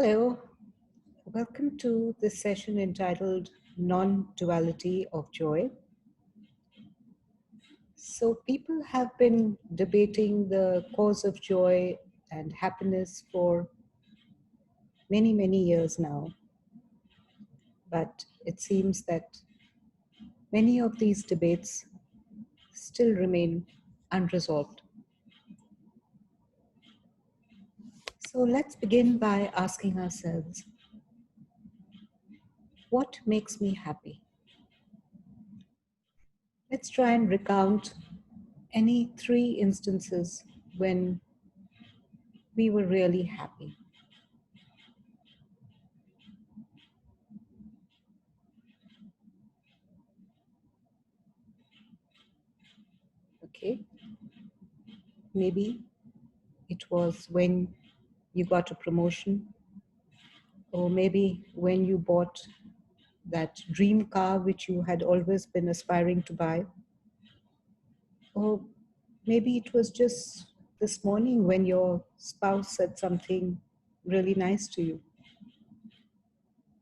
Hello, welcome to this session entitled Non-Duality of Joy. So people have been debating the cause of joy and happiness for many, many years now. But it seems that many of these debates still remain unresolved. So let's begin by asking ourselves, what makes me happy? Let's try and recount any 3 instances when we were really happy. Okay, maybe it was when you got a promotion, or maybe when you bought that dream car which you had always been aspiring to buy, or maybe it was just this morning when your spouse said something really nice to you.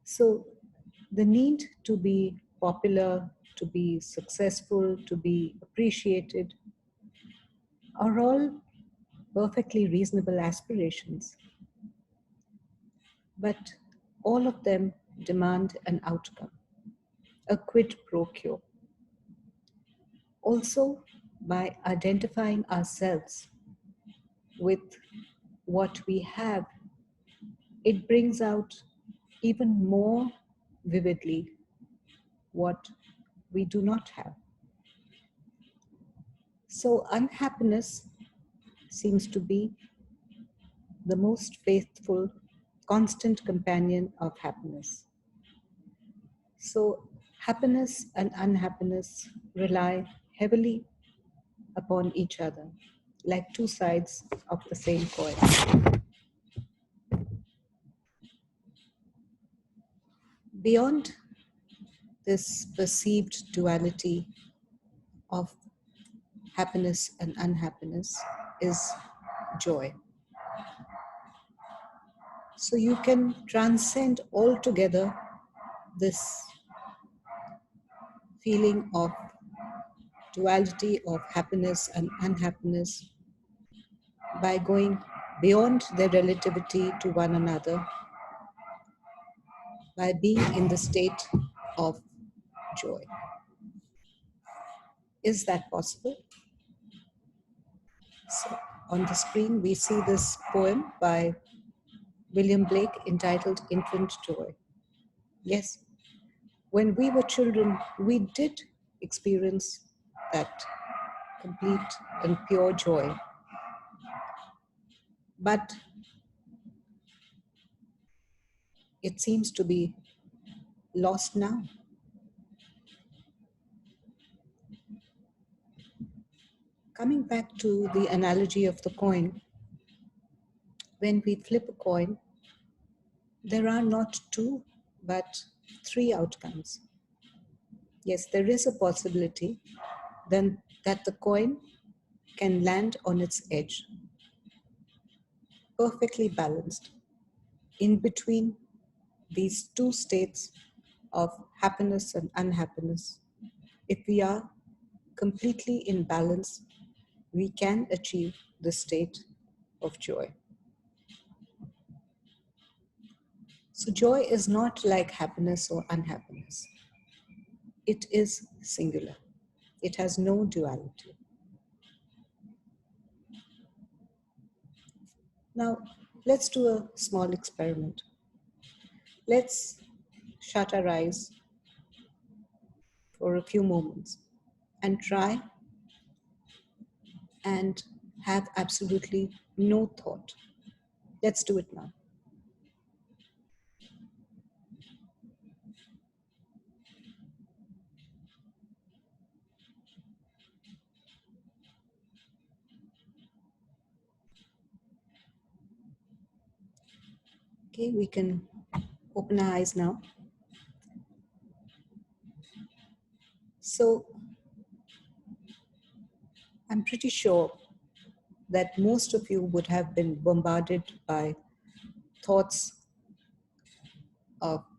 So the need to be popular, to be successful, to be appreciated are all perfectly reasonable aspirations. But all of them demand an outcome, a quid pro quo. Also, by identifying ourselves with what we have, it brings out even more vividly what we do not have. So unhappiness seems to be the most faithful, constant companion of happiness. So happiness and unhappiness rely heavily upon each other, like 2 sides of the same coin. Beyond this perceived duality of happiness and unhappiness is joy. So you can transcend altogether this feeling of duality of happiness and unhappiness by going beyond their relativity to one another, by being in the state of joy. Is that possible? So on the screen, we see this poem by William Blake entitled Infant Joy. Yes, when we were children, we did experience that complete and pure joy. But it seems to be lost now. Coming back to the analogy of the coin, when we flip a coin, there are not 2, but 3 outcomes. Yes, there is a possibility then that the coin can land on its edge, perfectly balanced, in between these 2 states of happiness and unhappiness. If we are completely in balance, we can achieve the state of joy. So joy is not like happiness or unhappiness. It is singular. It has no duality. Now, let's do a small experiment. Let's shut our eyes for a few moments and try and have absolutely no thought. Let's do it now. Okay, we can open our eyes now. So, I'm pretty sure that most of you would have been bombarded by thoughts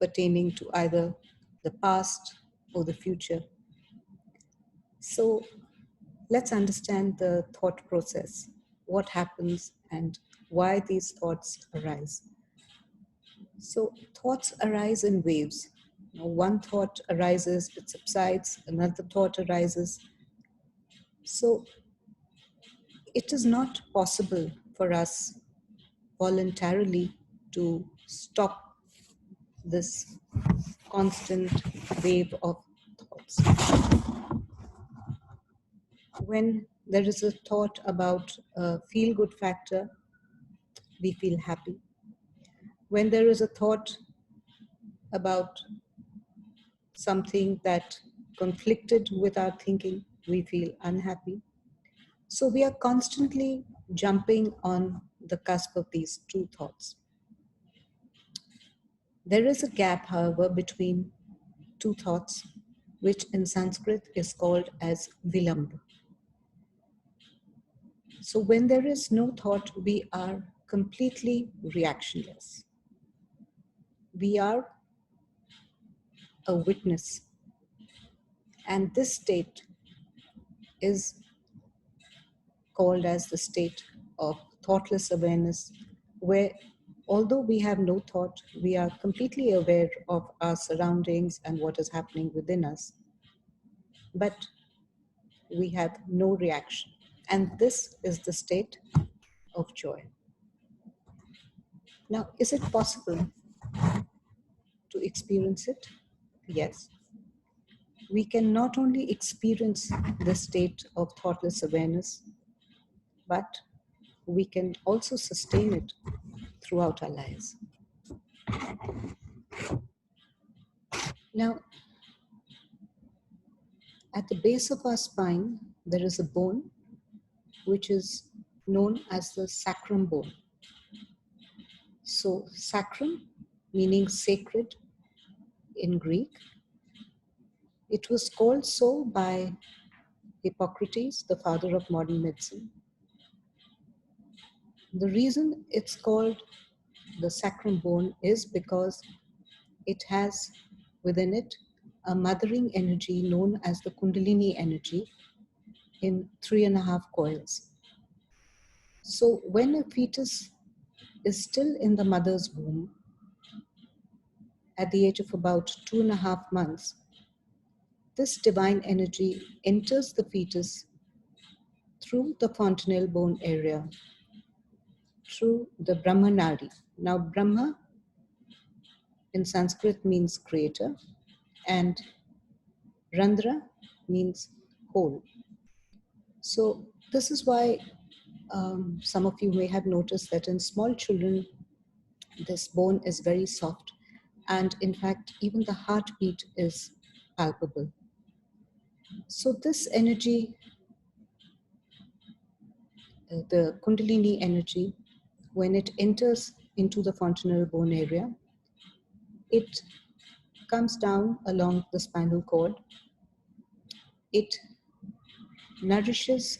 pertaining to either the past or the future. So let's understand the thought process, what happens and why these thoughts arise. So thoughts arise in waves. One thought arises, it subsides, another thought arises. So it is not possible for us voluntarily to stop this constant wave of thoughts. When there is a thought about a feel-good factor, we feel happy. When there is a thought about something that conflicted with our thinking, we feel unhappy. So we are constantly jumping on the cusp of these two thoughts. There is a gap, however, between two thoughts, which in Sanskrit is called as vilamb. So when there is no thought, we are completely reactionless. We are a witness. And this state is called as the state of thoughtless awareness, where although we have no thought, we are completely aware of our surroundings and what is happening within us. But we have no reaction. And this is the state of joy. Now, is it possible to experience it? Yes. We can not only experience the state of thoughtless awareness, but we can also sustain it throughout our lives. Now, at the base of our spine, there is a bone which is known as the sacrum bone. So, sacrum meaning sacred in Greek. It was called so by Hippocrates, the father of modern medicine. The reason it's called the sacrum bone is because it has within it a mothering energy known as the Kundalini energy in 3.5 coils. So when a fetus is still in the mother's womb at the age of about 2.5 months, this divine energy enters the fetus through the fontanelle bone area, through the Brahma Nadi. Now Brahma in Sanskrit means creator and Randra means hole. So this is why some of you may have noticed that in small children, this bone is very soft. And in fact, even the heartbeat is palpable. So this energy, the Kundalini energy, when it enters into the fontanelle bone area, it comes down along the spinal cord. It nourishes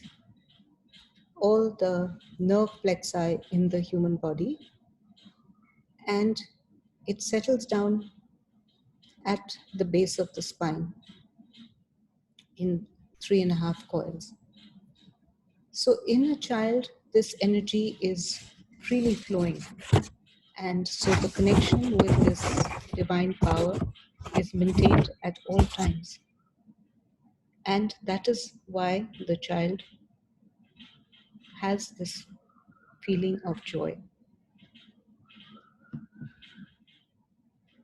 all the nerve plexi in the human body, and it settles down at the base of the spine in 3.5 coils. So in a child, this energy is freely flowing. And so the connection with this divine power is maintained at all times. And that is why the child has this feeling of joy.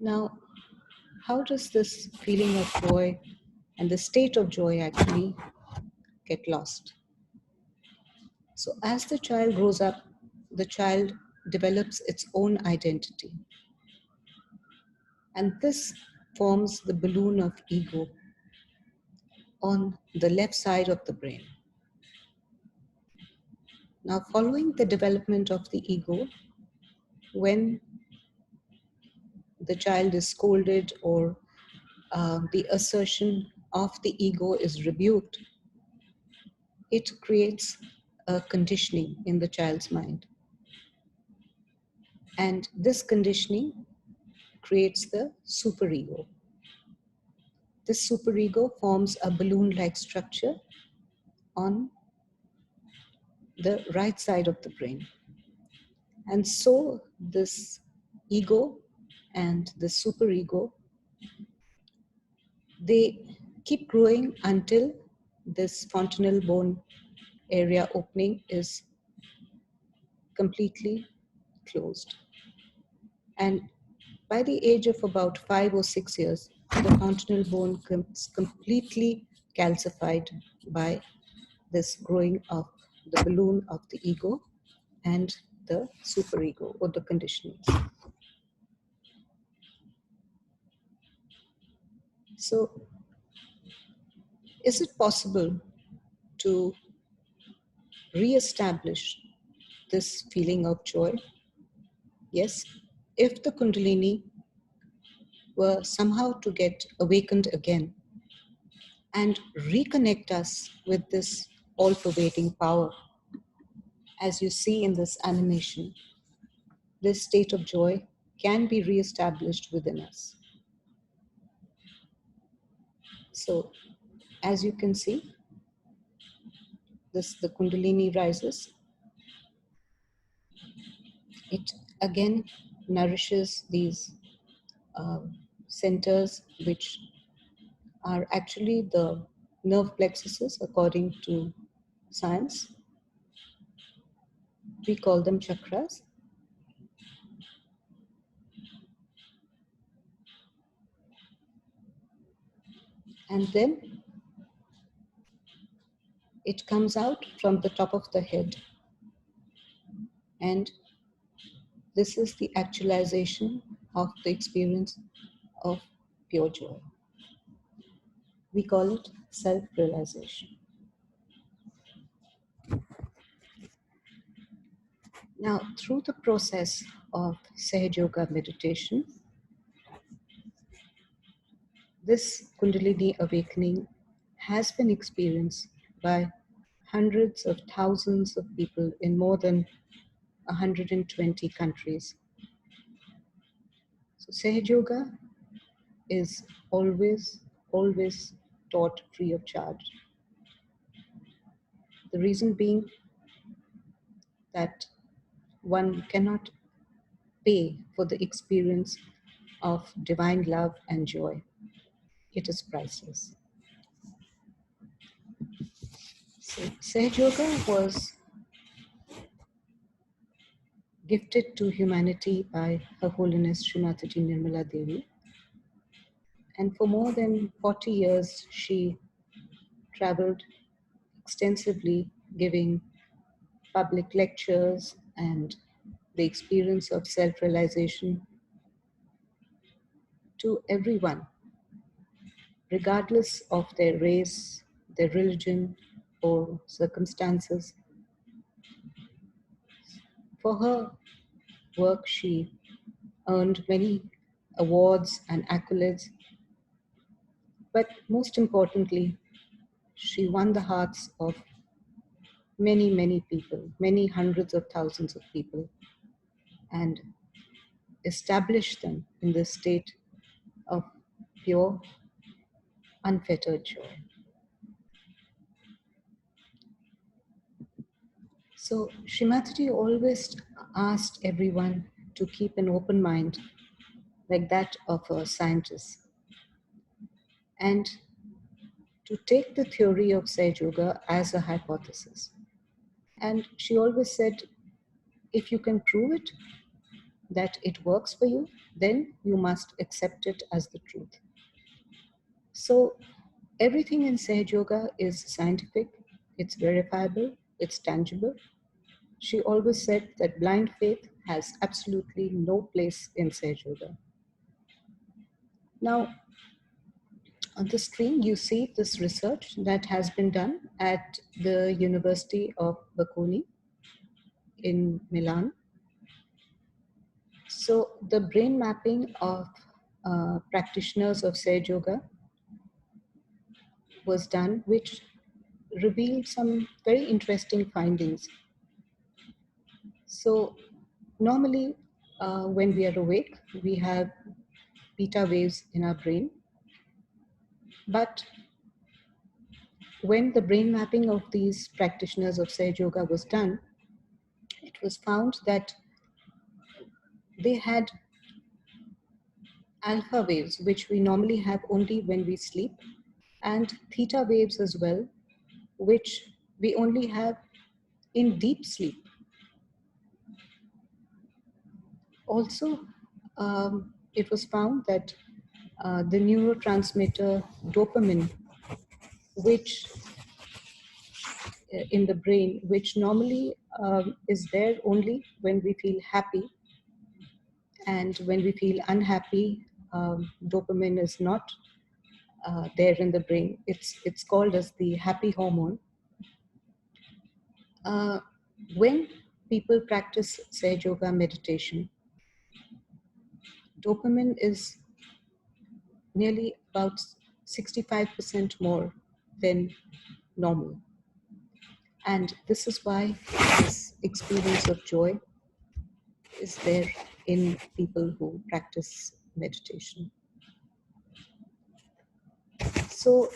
Now, how does this feeling of joy and the state of joy actually get lost? So as the child grows up, the child develops its own identity. And this forms the balloon of ego on the left side of the brain. Now, following the development of the ego, when the child is scolded or the assertion of the ego is rebuked, it creates a conditioning in the child's mind. And this conditioning creates the superego. This superego forms a balloon-like structure on the right side of the brain. And so this ego and the superego, they keep growing until this fontanel bone area opening is completely closed. And by the age of about 5 or 6 years, the fontanel bone is completely calcified by this growing of the balloon of the ego and the superego or the conditionings. So, is it possible to reestablish this feeling of joy? Yes, if the Kundalini were somehow to get awakened again and reconnect us with this all-pervading power. As you see in this animation, this state of joy can be reestablished within us. So, as you can see, the Kundalini rises. It again nourishes these centers, which are actually the nerve plexuses according to science. We call them chakras. And then it comes out from the top of the head. And this is the actualization of the experience of pure joy. We call it self-realization. Now, through the process of Sahaja Yoga meditation, this Kundalini awakening has been experienced by hundreds of thousands of people in more than 120 countries. So Sahaja Yoga is always taught free of charge. The reason being that one cannot pay for the experience of divine love and joy. It is priceless. So, Sahaja Yoga was gifted to humanity by Her Holiness Srimati Nirmala Devi. And for more than 40 years, she traveled extensively giving public lectures and the experience of self-realization to everyone, regardless of their race, their religion, or circumstances. For her work, she earned many awards and accolades, but most importantly, she won the hearts of many people, many hundreds of thousands of people, and established them in this state of pure, unfettered joy. So Srimati always asked everyone to keep an open mind like that of a scientist and to take the theory of Sahaja Yoga as a hypothesis. And she always said, if you can prove it, that it works for you, then you must accept it as the truth. So everything in Sahaja Yoga is scientific, it's verifiable, it's tangible. She always said that blind faith has absolutely no place in Sahaja Yoga. Now, on the screen, you see this research that has been done at the University of Bocconi in Milan. So the brain mapping of practitioners of Sahaja Yoga was done, which revealed some very interesting findings. So normally when we are awake, we have beta waves in our brain. But when the brain mapping of these practitioners of Sahaja Yoga was done, it was found that they had alpha waves, which we normally have only when we sleep, and theta waves as well, which we only have in deep sleep. Also, it was found that the neurotransmitter dopamine, which in the brain, which normally is there only when we feel happy, and when we feel unhappy, dopamine is not there in the brain. It's called as the happy hormone. When people practice Sahaja Yoga meditation, dopamine is nearly about 65% more than normal. And this is why this experience of joy is there in people who practice meditation. So,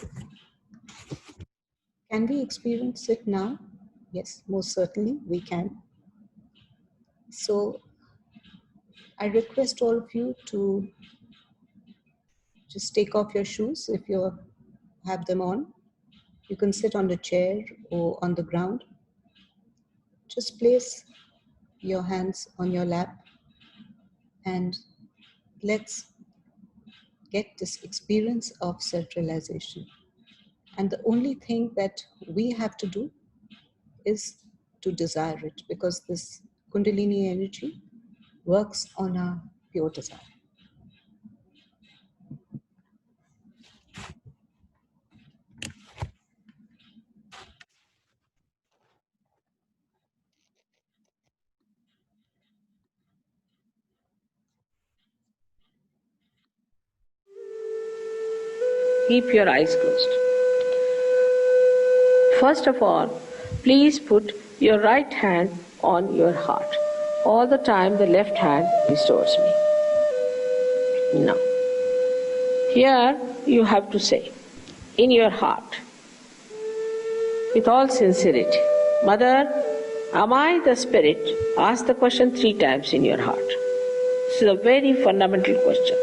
can we experience it now? Yes, most certainly we can. So, I request all of you to just take off your shoes if you have them on. You can sit on the chair or on the ground. Just place your hands on your lap and let's get this experience of self-realization. And the only thing that we have to do is to desire it, because this Kundalini energy works on our pure desire. Keep your eyes closed. First of all, please put your right hand on your heart. All the time the left hand is towards me. Now, here you have to say, in your heart, with all sincerity, Mother, am I the spirit? Ask the question 3 times in your heart. This is a very fundamental question.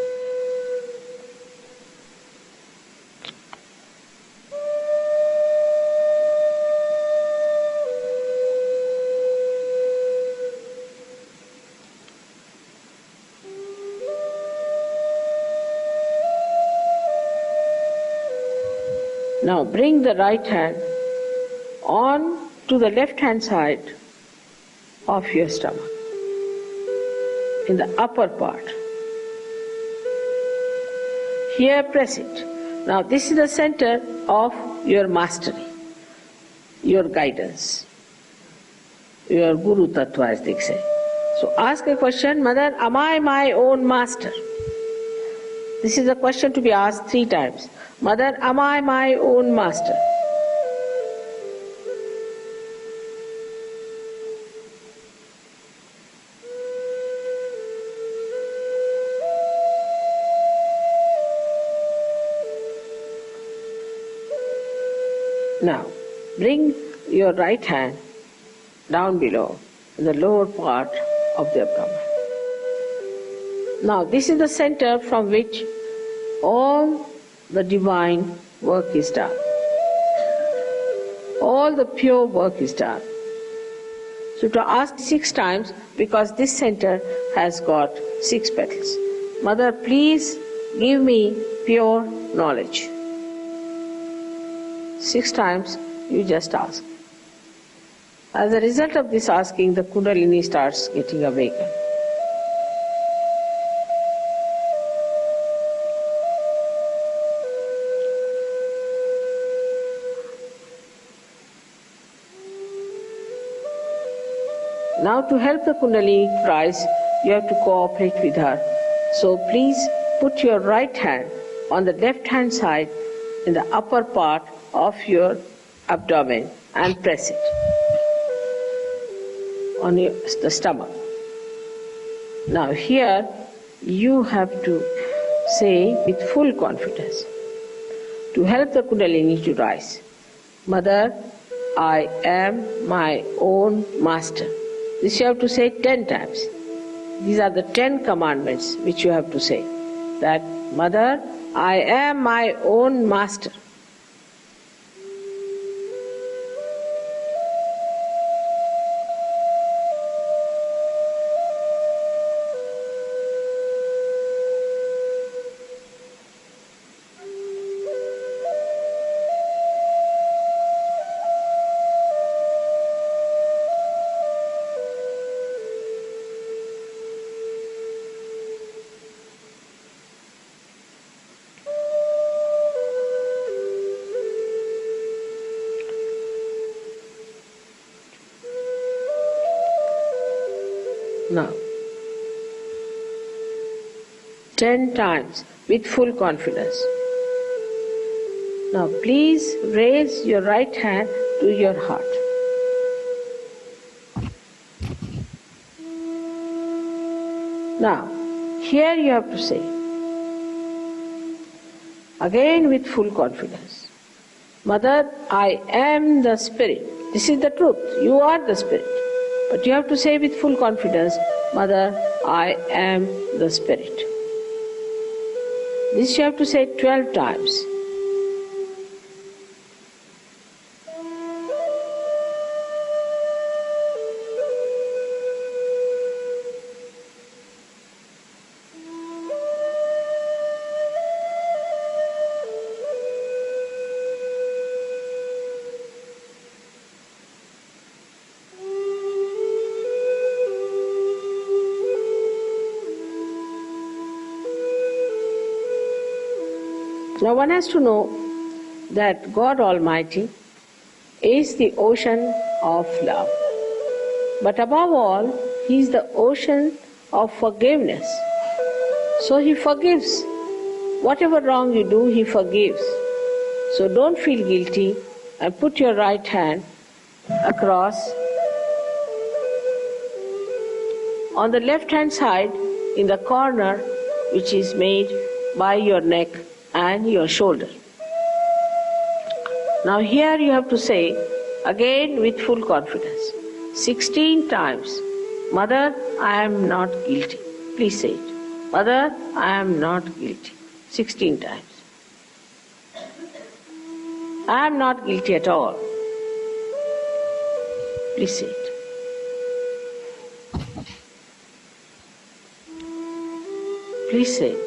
Now bring the right hand on to the left hand side of your stomach, in the upper part. Here press it. Now this is the center of your mastery, your guidance, your Guru Tattva as they say. So ask a question, Mother, am I my own master? This is a question to be asked 3 times. Mother, am I my own master? Now, bring your right hand down below, in the lower part of the abdomen. Now, this is the center from which all the divine work is done. All the pure work is done. So to ask 6 times, because this center has got 6 petals. Mother, please give me pure knowledge. 6 times you just ask. As a result of this asking, the Kundalini starts getting awakened. Now to help the Kundalini rise, you have to cooperate with her. So please put your right hand on the left hand side in the upper part of your abdomen and press it on the stomach. Now here you have to say with full confidence to help the Kundalini to rise, Mother, I am my own master. This you have to say 10 times. These are the 10 commandments which you have to say. That, Mother, I am my own master. Now, 10 times with full confidence. Now please raise your right hand to your heart. Now, here you have to say, again with full confidence, Mother, I am the Spirit. This is the truth. You are the Spirit. But you have to say with full confidence, Mother, I am the Spirit. This you have to say 12 times. Now one has to know that God Almighty is the ocean of love. But above all, He is the ocean of forgiveness. So He forgives. Whatever wrong you do, He forgives. So don't feel guilty and put your right hand across. On the left hand side, in the corner which is made by your neck and your shoulder. Now here you have to say, again with full confidence, 16 times, Mother, I am not guilty. Please say it. Mother, I am not guilty. 16 times. I am not guilty at all. Please say it. Please say it.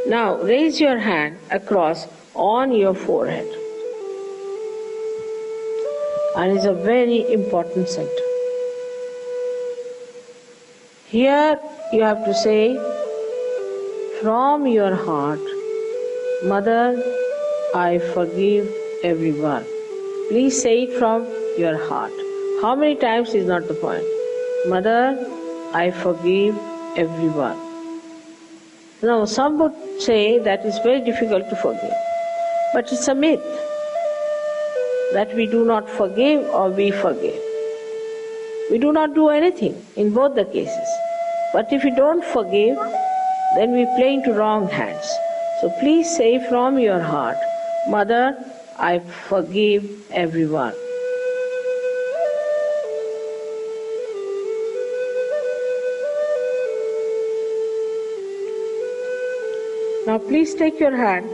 Now raise your hand across on your forehead. And it's a very important center. Here you have to say from your heart, Mother, I forgive everyone. Please say it from your heart. How many times is not the point. Mother, I forgive everyone. Now some would say that it's very difficult to forgive. But it's a myth that we do not forgive or we forgive. We do not do anything in both the cases. But if we don't forgive, then we play into wrong hands. So please say from your heart, Mother, I forgive everyone. Now please take your hand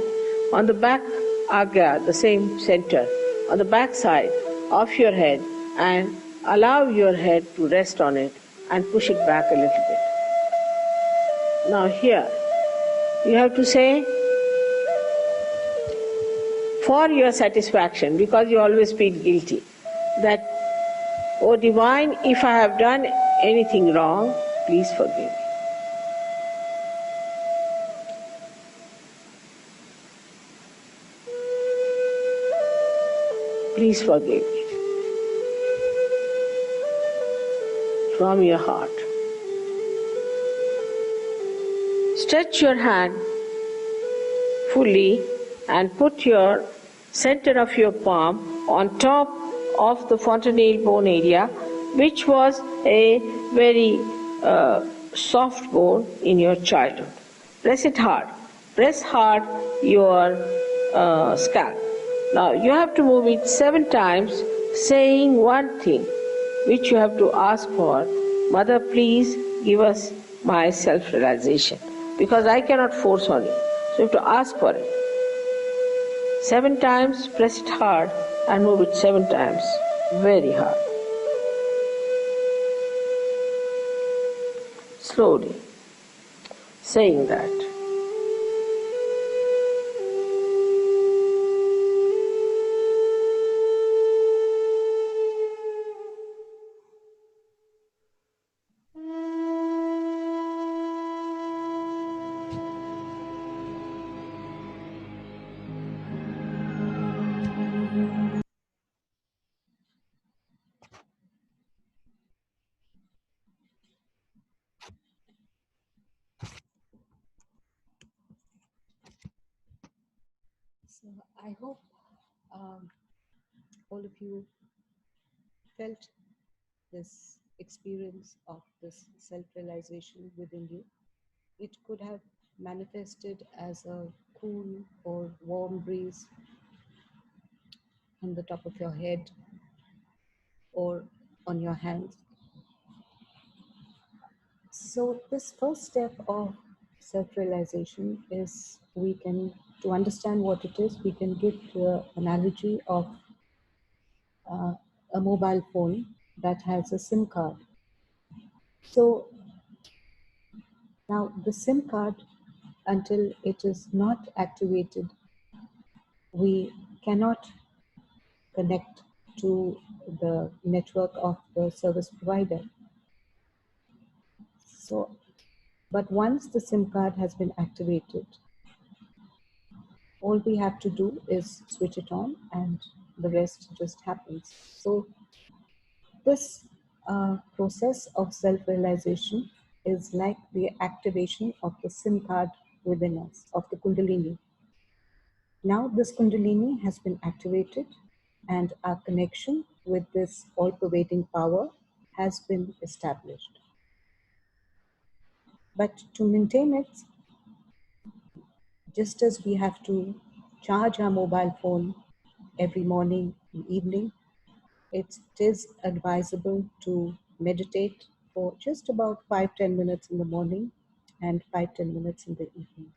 on the back agya, the same center, on the back side of your head and allow your head to rest on it and push it back a little bit. Now here, you have to say, for your satisfaction, because you always feel guilty, that, O Divine, if I have done anything wrong, please forgive me. Please forgive me. From your heart. Stretch your hand fully and put your center of your palm on top of the fontanelle bone area, which was a very soft bone in your childhood. Press it hard. Press hard your scalp. Now you have to move it 7 times, saying one thing which you have to ask for. Mother, please give us my self-realization, because I cannot force on you. So you have to ask for it. 7 times, press it hard and move it 7 times, very hard. Slowly, saying that. So I hope all of you felt this experience of this self-realization within you. It could have manifested as a cool or warm breeze on the top of your head or on your hands. So this first step of self-realization is to understand what it is, we can give the analogy of a mobile phone that has a SIM card. So now the SIM card, until it is not activated, we cannot connect to the network of the service provider. So, but once the SIM card has been activated, all we have to do is switch it on and the rest just happens. So this process of self-realization is like the activation of the SIM card within us, of the Kundalini. Now this Kundalini has been activated and our connection with this all-pervading power has been established. But to maintain it, just as we have to charge our mobile phone every morning and evening, it is advisable to meditate for just about 5-10 minutes in the morning and 5-10 minutes in the evening.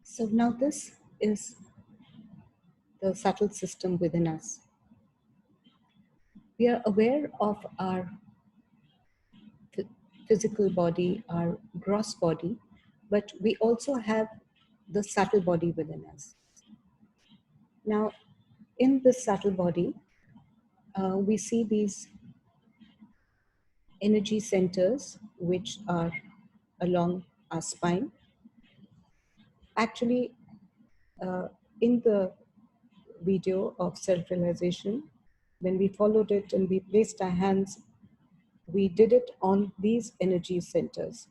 So now this is the subtle system within us. We are aware of our physical body, our gross body, but we also have the subtle body within us. Now, in this subtle body, we see these energy centers which are along our spine. Actually, in the video of self-realization, when we followed it and we placed our hands, we did it on these energy centers.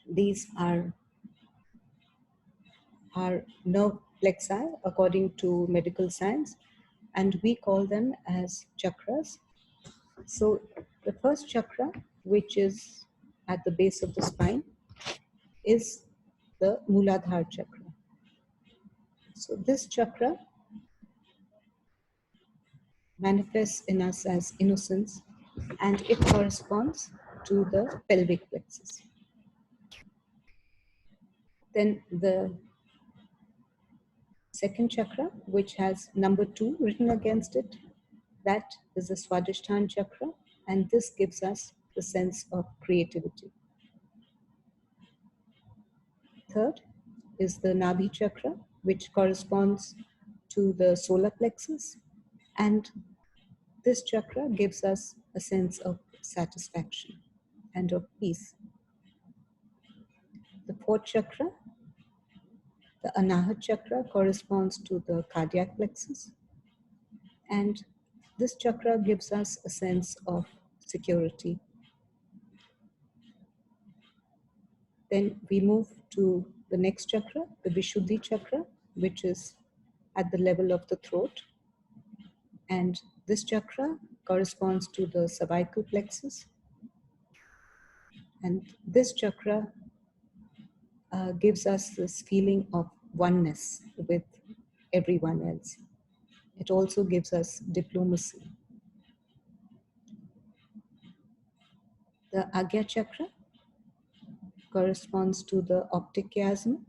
These are nerve plexi according to medical science, and we call them as chakras. So the first chakra, which is at the base of the spine, is the Muladhara chakra. So this chakra manifests in us as innocence, and it corresponds to the pelvic plexus. Then the second chakra, which has number 2 written against it, that is the Swadhisthana chakra, and this gives us the sense of creativity. third is the Nabhi chakra, which corresponds to the solar plexus. And this chakra gives us a sense of satisfaction and of peace. The fourth chakra, the Anahat chakra, corresponds to the cardiac plexus. And this chakra gives us a sense of security. Then we move to the next chakra, the Vishuddhi chakra, which is at the level of the throat. And this chakra corresponds to the cervical plexus. And this chakra gives us this feeling of oneness with everyone else. It also gives us diplomacy. The Agya chakra corresponds to the optic chiasm,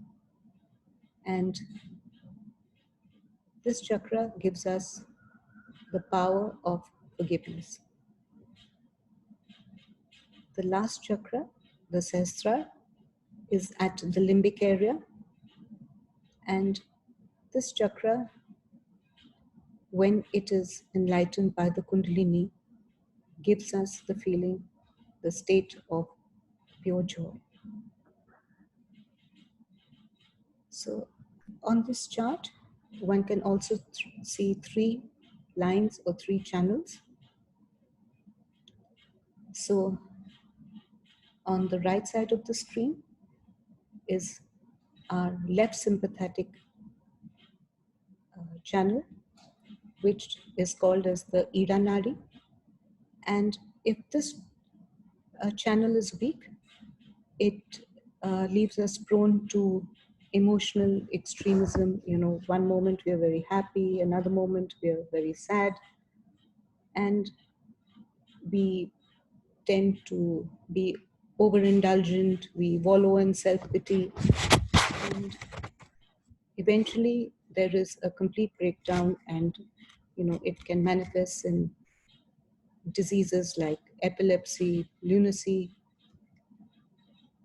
and this chakra gives us the power of forgiveness. The last chakra, the Sahasrara, is at the limbic area, and this chakra, when it is enlightened by the Kundalini, gives us the feeling, the state of pure joy. So on this chart, one can also see 3 lines or 3 channels. So on the right side of the screen is our left sympathetic channel, which is called as the Ida Nadi. And if this channel is weak, it leaves us prone to emotional extremism. You know, one moment we are very happy, another moment we are very sad, and we tend to be overindulgent, we wallow in self-pity, and eventually there is a complete breakdown, and it can manifest in diseases like epilepsy, lunacy.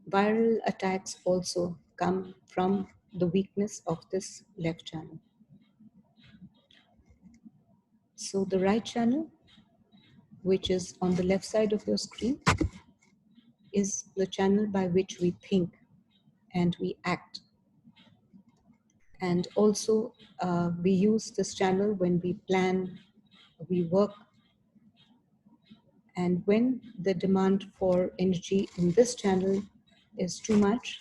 Viral attacks also come from the weakness of this left channel. So the right channel, which is on the left side of your screen, is the channel by which we think and we act. And also we use this channel when we plan, we work. And when the demand for energy in this channel is too much,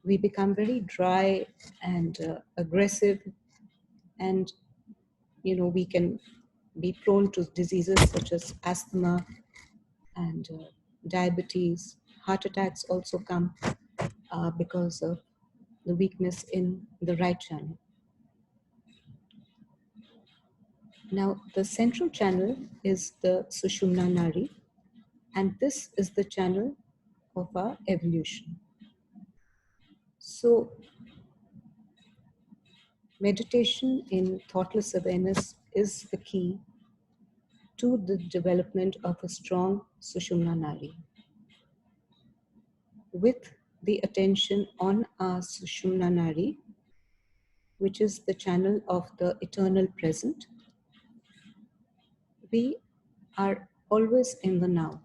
we become very dry and aggressive, and we can be prone to diseases such as asthma and diabetes. Heart attacks also come because of the weakness in the right channel. Now, the central channel is the Sushumna Nadi, and this is the channel of our evolution. So, meditation in thoughtless awareness is the key to the development of a strong Sushumna Nadi. With the attention on our Sushumna Nadi, which is the channel of the eternal present, we are always in the now,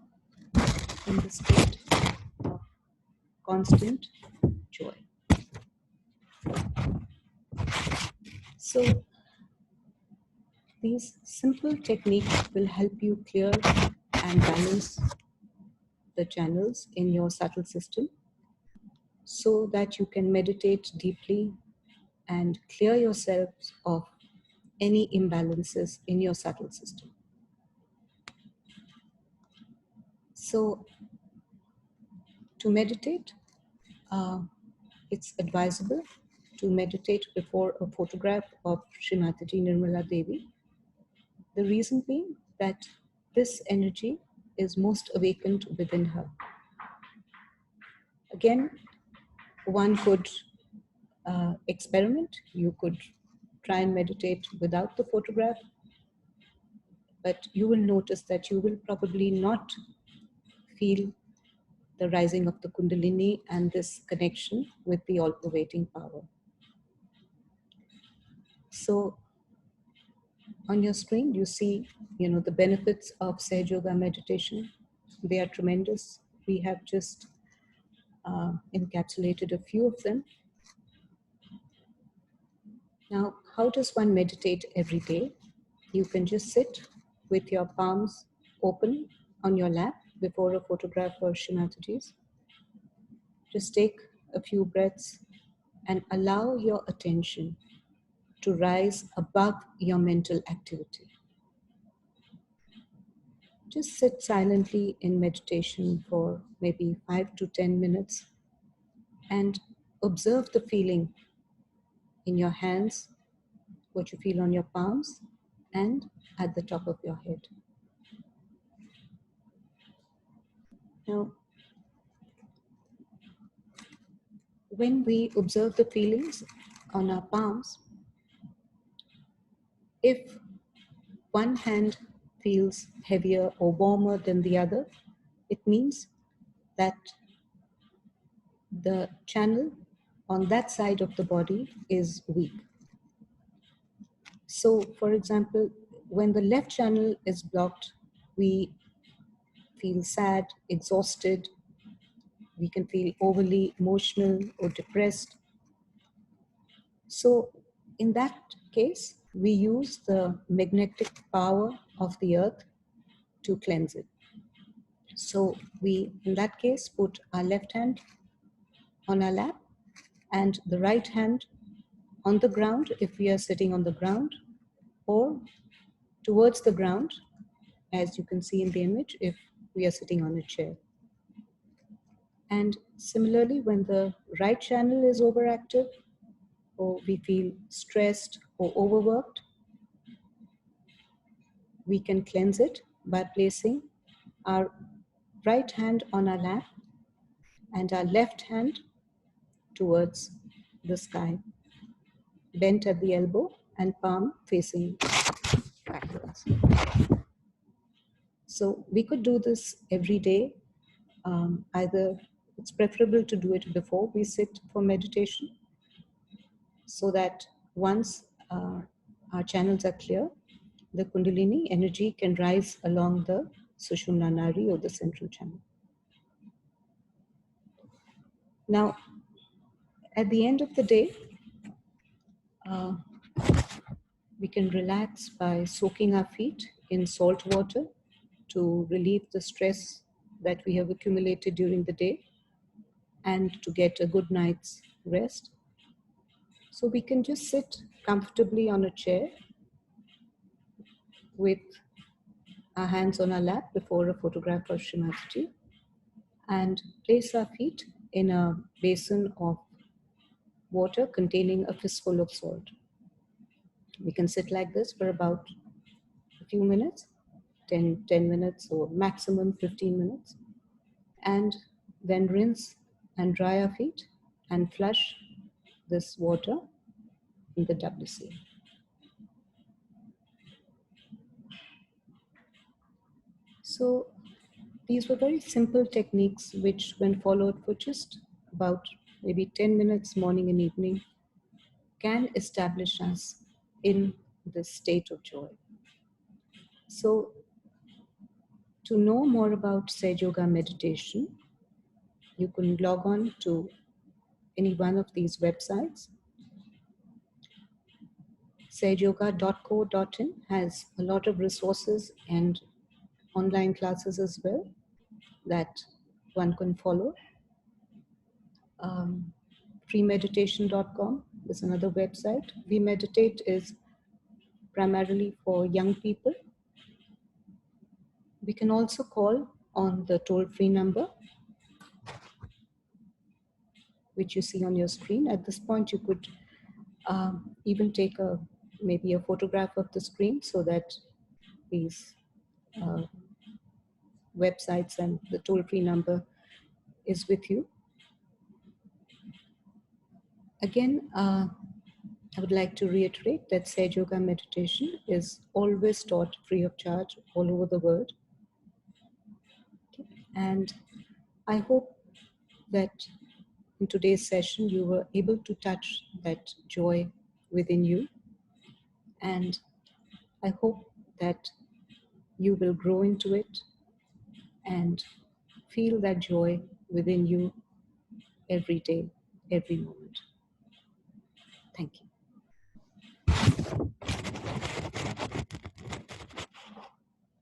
in the state of constant joy. So these simple techniques will help you clear and balance the channels in your subtle system so that you can meditate deeply and clear yourself of any imbalances in your subtle system. So to meditate, it's advisable to meditate before a photograph of Srimati Nirmala Devi. The reason being that this energy is most awakened within her. Again, one could experiment. You could try and meditate without the photograph, but you will notice that you will probably not feel the rising of the Kundalini and this connection with the all-pervading power. So on your screen, you see, the benefits of Sahaja Yoga meditation. They are tremendous. We have just encapsulated a few of them. Now, how does one meditate every day? You can just sit with your palms open on your lap before a photograph or Shrimatiji's. Just take a few breaths and allow your attention to rise above your mental activity. Just sit silently in meditation for maybe 5 to 10 minutes and observe the feeling in your hands, what you feel on your palms, and at the top of your head. Now, when we observe the feelings on our palms, if one hand feels heavier or warmer than the other, it means that the channel on that side of the body is weak. So, for example, when the left channel is blocked, we feel sad, exhausted, we can feel overly emotional or depressed. So, in that case, we use the magnetic power of the earth to cleanse it. So, we, in that case, put our left hand on our lap and the right hand on the ground if we are sitting on the ground, or towards the ground, as you can see in the image, if we are sitting on a chair. And similarly, when the right channel is overactive, or we feel stressed or overworked, we can cleanse it by placing our right hand on our lap and our left hand towards the sky, bent at the elbow and palm facing backwards. So we could do this every day. Either it's preferable to do it before we sit for meditation, so that once our channels are clear, the Kundalini energy can rise along the Sushumna Nadi or the central channel. Now, at the end of the day, we can relax by soaking our feet in salt water to relieve the stress that we have accumulated during the day and to get a good night's rest. So we can just sit comfortably on a chair with our hands on our lap before a photograph of Shrimati and place our feet in a basin of water containing a fistful of salt. We can sit like this for about a few minutes, 10 minutes or maximum 15 minutes, and then rinse and dry our feet and flush this water in the WC. So these were very simple techniques which, when followed for just about maybe 10 minutes morning and evening, can establish us in this state of joy. So to know more about Sahaja Yoga meditation, you can log on to any one of these websites. SahajaYoga.co.in has a lot of resources and online classes as well that one can follow. Freemeditation.com is another website. We Meditate is primarily for young people. We can also call on the toll-free number, which you see on your screen. At this point, you could even take maybe a photograph of the screen so that these websites and the toll-free number is with you. Again, I would like to reiterate that Sahaja Yoga meditation is always taught free of charge all over the world. Okay. And I hope that in today's session you were able to touch that joy within you, and I hope that you will grow into it and feel that joy within you every day, every moment. Thank you.